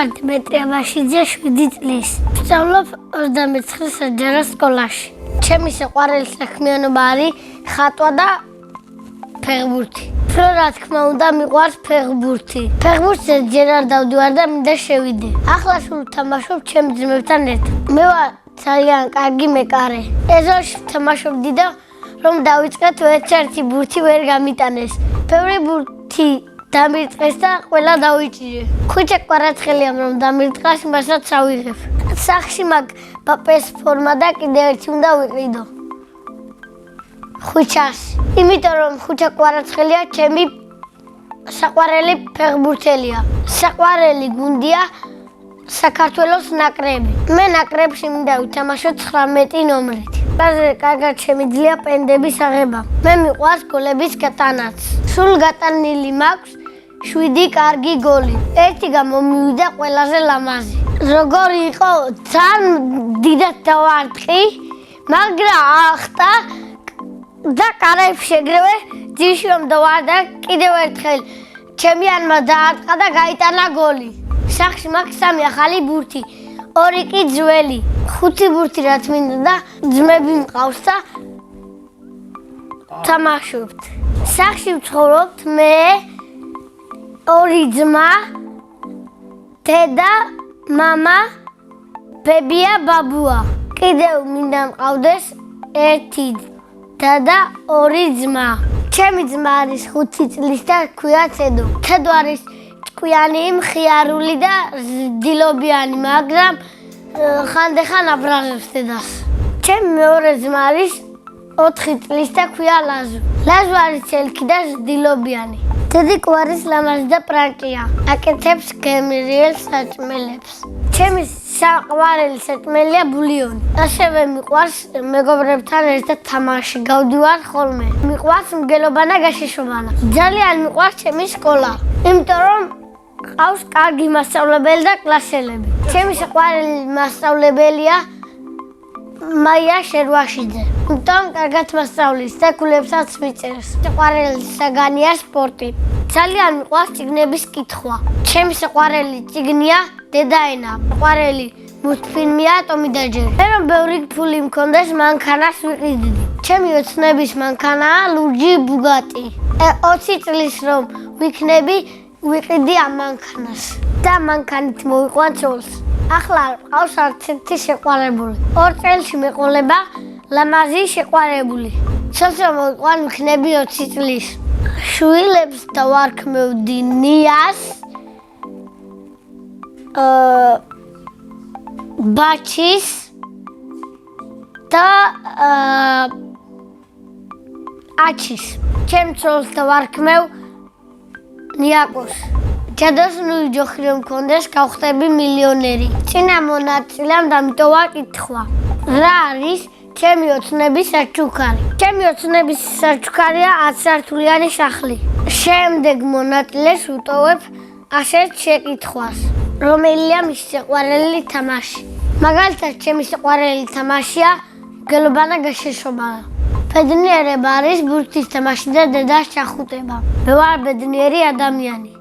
ვარ დმიტრი აბაშიძე 7 წლის. ვსწავლობ 29 საჯარო სკოლაში. ჩემი საყვარელი საქმიანობა არის ხატვა და ფეხბურთი. უფრო რა თქმა უნდა მიყვარს ფეხბურთი. ფეხბურთზე ჯერ არ დავდივარ და მინდა შევიდე. ახლა სულ ვთამაშობ ჩემ ძმებთან ერთად. მე ვარ ძალიან კარგი მეკარე. ეზოში ვთამაშობდი და რომ დავიწყეთ ერთერთი ბურთი ვერ გამიტანეს. ბევრი ბურთი დამირწყეს და ყველა დავიჭირე. ქუჩა კვარაცხელიამ რომ დამირწყას მასაც ავიღებ. სახში მაგ პაპეს ფორმა და კიდევ ერთი უნდა ვიყიდო. ხუჩას. იმიტომ რომ ხუჩა კვარაცხელია ჩემი საყვარელი ფეხბურთელია. საყვარელი გუნდია საქართველოს ნაკრები. მე ნაკრებში მინდა ვითამაშო 19 ნომრით. ბაზე კარგად შემიძლია პენდების აღება. მე მიყვარს გოლების გატანაც. სულ გატანილი მაქვს 7 კარგი გოლი. ერთი გამომივიდა ყველაზე ლამაზი. როგორი იყო ძალიან დიდად დავარტყი, მაგრამ ახტა და კარებს შეგრევე ძიში რომ დავარდა კიდევ ერთხელ ჩემიანმა დაარტყა და გაიტანა გოლი. სახში მაქვს 3 ახალი ბურთი, 2 კი ძველი. 5 ბურთი რაც მინდა და ძმები მყავს და თამაშობთ. სახში ვცხოვრობთ მე, 2 ძმა, დედა, მამა, ბებია, ბაბუა. კიდევ მინდა მყავდეს 1 და 2 ძმა. ჩემი ძმა არის 5 წლის და ქვია თედო. თედო არის ჭკვიანი, მხიარული და ზრდილობიანი, მაგრამ ხანდახან აბრაზებს დედას. ჩემი მეორე ძმა არის 4 წლის და ქვია ლაზო. ლაზო არის ცელქი და ზრდილობიანი. დედი კვარის ლამაზი და პრანკია. აკეთებს გემრიელ საჭმელებს. ჩემი საყვარელი საჭმელია ბულიონი. ასევე მიყვარს მეგობრებთან ერთად თამაში. გავდივარ ხოლმე. მიყვარს მგელობა და გაშიშობანა. ძალიან მიყვარს ჩემი სკოლა. იმიტომ რომ ყავს კარგი მასწავლებელი და კლასელები. ჩემი საყვარელი მასწავლებელია მაია შერვაშიძე. იმიტომ კარგად მასწავლის და გულებსაც მიწერს. საყვარელი საგანია სპორტი. ძალიან მიყვარს წიგნების კითხვა. ჩემი საყვარელი წიგნია დედაენა. საყვარელი მულტფილმია ტომი და ჯერი. მე რომ ბევრი ფული მქონდეს მანქანას ვიყიდდი. ჩემი ოცნების მანქანაა ლურჯი ბუგატი. 20 წლის რომ ვიქნები ვიყიდი ამ მანქანას და მანქანით მოვიყვან ცოლს. ახლა არ ყავს არც ერთი შეყვარებული. 2 წელში მეყოლება ლამაზი შეყვარებული. ცოლს რომ მოვიყვან ვიქნები 20 წლის. შვილებს დავარქმევდი ნიას, ბაჩის და აჩის. ჩემ ცოლს დავარქმევ ნიაკოს. ჯადოს ნუ ჯოხი რომ მქონდეს გავხდები მილიონერი. წინა მონაწილემ დამიტოვა კითხვა. რა არის ჩემი ოცნების საჩუქარი? ჩემი ოცნების საჩუქარია 10 სართულიანი სახლი. შემდეგ მონაწილეს ვუტოვებ ასეთ შეკითხვას. რომელია მისი საყვარელი თამაში? მაგალითად, ჩემი საყვარელი თამაშია მგელობა და გაშიშობანა. ბედნიერება არის ბურთის თამაში და დედას ჩახუტება. მე ვარ ბედნიერი ადამიანი.